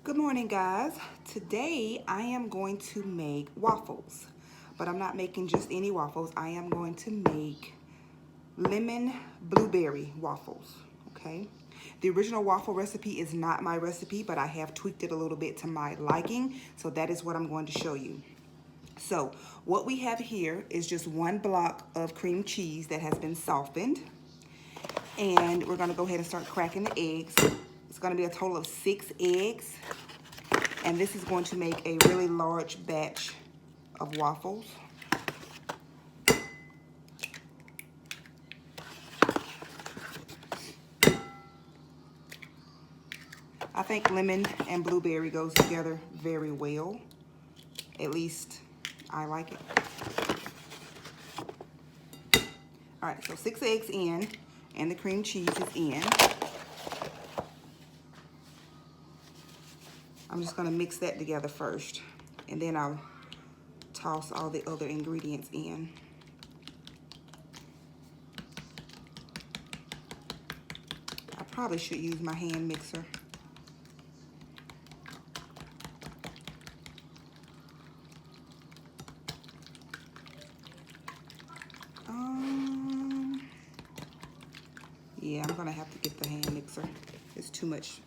Good morning, guys. Today I am going to make waffles, but I'm not making just any waffles. I am going to make lemon blueberry waffles, okay? The original waffle recipe is not my recipe, but I have tweaked it a little bit to my liking, so that is what I'm going to show you. So what we have here is just one block of cream cheese that has been softened, and we're gonna go ahead and start cracking the eggs. It's gonna be a total of 6 eggs. And this is going to make a really large batch of waffles. I think lemon and blueberry goes together very well. At least I like it. All right, so 6 eggs in and the cream cheese is in. I'm just gonna mix that together first, and then I'll toss all the other ingredients in. I probably should use my hand mixer. Yeah, I'm gonna have to get the hand mixer. It's too much.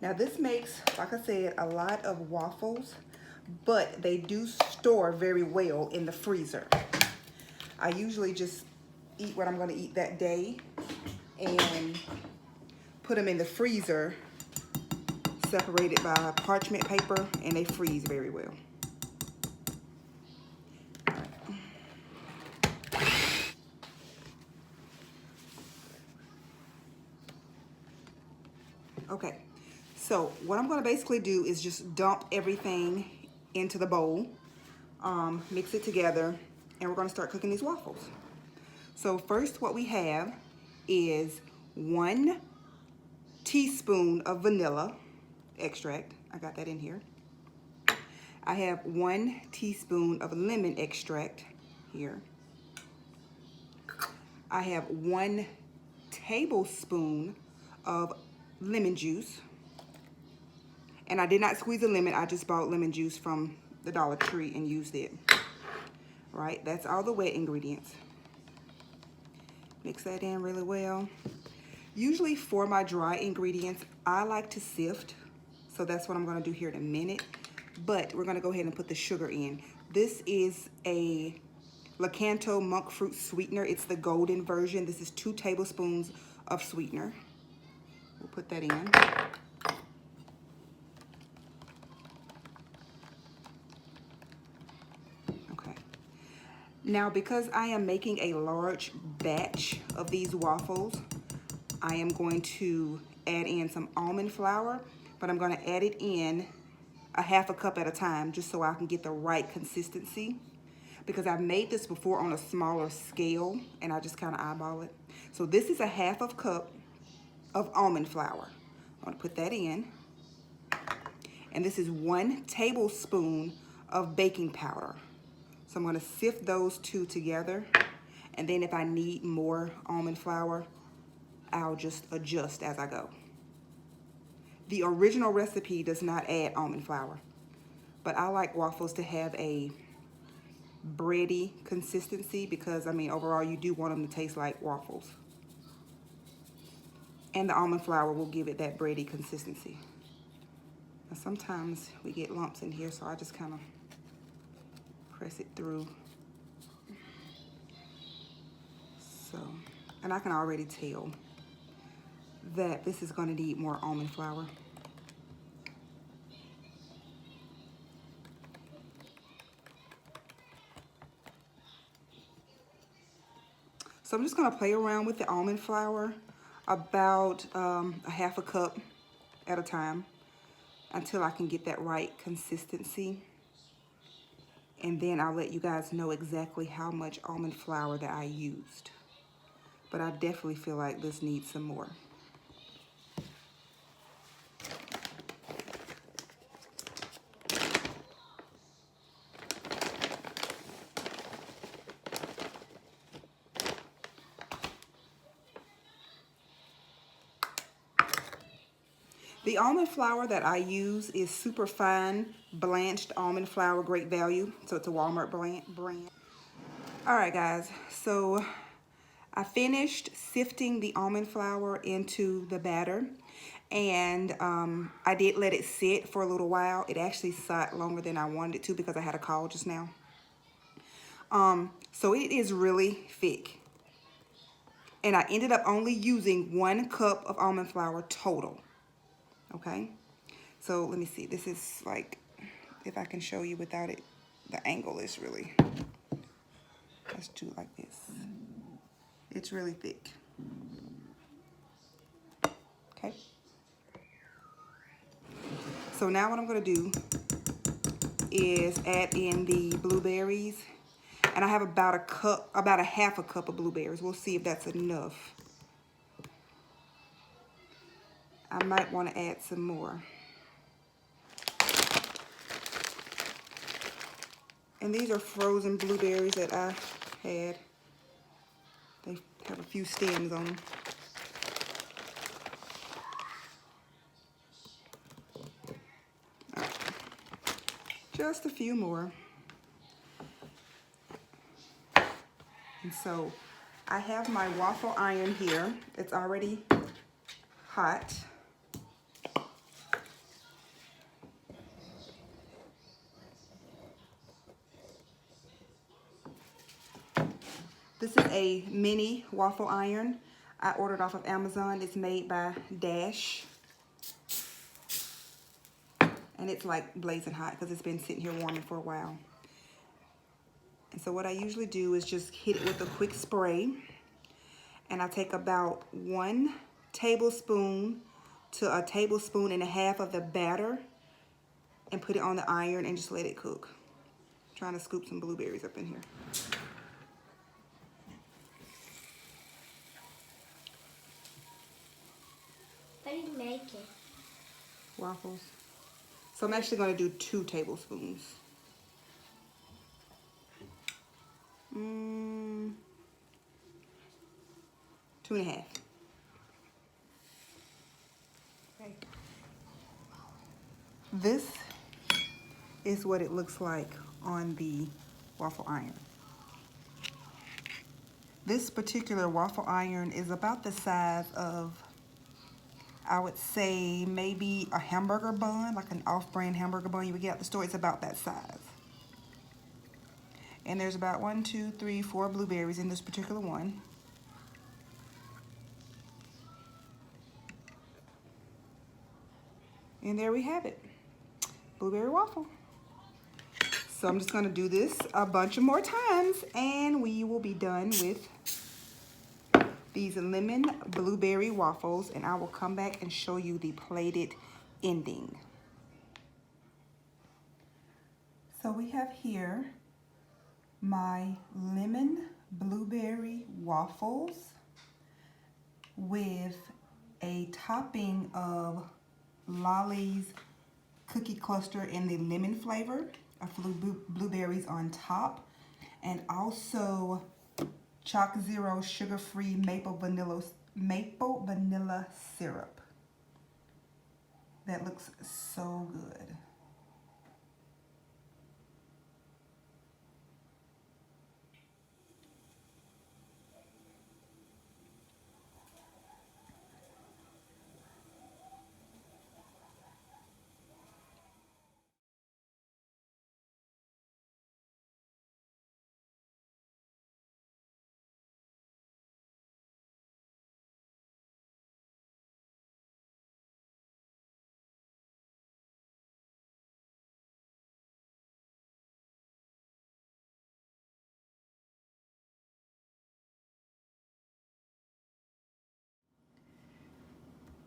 Now this makes, like I said, a lot of waffles, but they do store very well in the freezer. I usually just eat what I'm gonna eat that day and put them in the freezer, separated by parchment paper, and they freeze very well. Okay, so what I'm gonna basically do is just dump everything into the bowl, mix it together, and we're gonna start cooking these waffles. So first what we have is 1 teaspoon of vanilla extract. I got that in here. I have 1 teaspoon of lemon extract here. I have 1 tablespoon of lemon juice. And I did not squeeze a lemon, I just bought lemon juice from the Dollar Tree and used it. Right, that's all the wet ingredients. Mix that in really well. Usually for my dry ingredients, I like to sift. So that's what I'm gonna do here in a minute. But we're gonna go ahead and put the sugar in. This is a Lakanto monk fruit sweetener. It's the golden version. This is 2 tablespoons of sweetener. We'll put that in. Okay. Now, because I am making a large batch of these waffles, I am going to add in some almond flour, but I'm gonna add it in a 1/2 cup at a time, just so I can get the right consistency. Because I've made this before on a smaller scale, and I just kind of eyeball it. So this is a 1/2 cup of almond flour. I'm gonna put that in. And this is 1 tablespoon of baking powder. So I'm gonna sift those 2 together. And then if I need more almond flour, I'll just adjust as I go. The original recipe does not add almond flour, but I like waffles to have a bready consistency because, I mean, overall you do want them to taste like waffles. And the almond flour will give it that bready consistency. Now sometimes we get lumps in here, so I just kind of press it through. So, and I can already tell that this is going to need more almond flour. So I'm just going to play around with the almond flour about a 1/2 cup at a time until I can get that right consistency. And then I'll let you guys know exactly how much almond flour that I used. But I definitely feel like this needs some more. The almond flour that I use is super fine blanched almond flour, great value. So it's a Walmart brand. All right, guys, so I finished sifting the almond flour into the batter, and I did let it sit for a little while. It actually sat longer than I wanted it to because I had a call just now. So it is really thick. And I ended up only using 1 cup of almond flour total. Okay, so let me see. This is like, if I can show you without it, the angle is really, let's do it like this. It's really thick. Okay. So now what I'm gonna do is add in the blueberries. And I have about a half a cup of blueberries. We'll see if that's enough. I might want to add some more. And these are frozen blueberries that I had. They have a few stems on them. All right. Just a few more. And so I have my waffle iron here. It's already hot. This is a mini waffle iron. I ordered off of Amazon. It's made by Dash. And it's like blazing hot because it's been sitting here warming for a while. And so what I usually do is just hit it with a quick spray. And I take about 1 tablespoon to a 1.5 tablespoons of the batter and put it on the iron and just let it cook. I'm trying to scoop some blueberries up in here. What are you making? Waffles. So I'm actually going to do 2 tablespoons. 2.5. Okay. This is what it looks like on the waffle iron. This particular waffle iron is about the size of, I would say, maybe a hamburger bun, like an off-brand hamburger bun you would get at the store. It's about that size. And there's about 1, 2, 3, 4 blueberries in this particular one. And there we have it, blueberry waffle. So I'm just gonna do this a bunch of more times and we will be done with these lemon blueberry waffles, and I will come back and show you the plated ending. So we have here my lemon blueberry waffles with a topping of Lolly's cookie cluster in the lemon flavor, a few blueberries on top, and also Chalk Zero sugar-free maple vanilla syrup. That looks so good.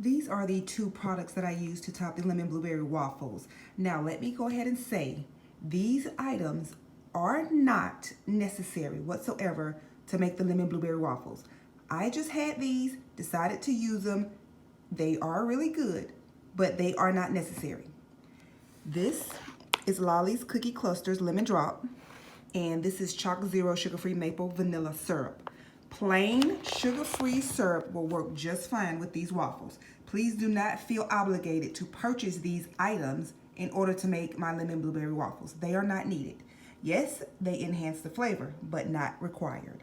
These are the 2 products that I use to top the lemon blueberry waffles. Now let me go ahead and say, these items are not necessary whatsoever to make the lemon blueberry waffles. I just had these, decided to use them. They are really good, but they are not necessary. This is Lolly's Cookie Clusters Lemon Drop, and this is Chalk Zero sugar-free maple vanilla syrup. Plain sugar-free syrup will work just fine with these waffles. Please do not feel obligated to purchase these items in order to make my lemon blueberry waffles. They are not needed. Yes, they enhance the flavor, but not required.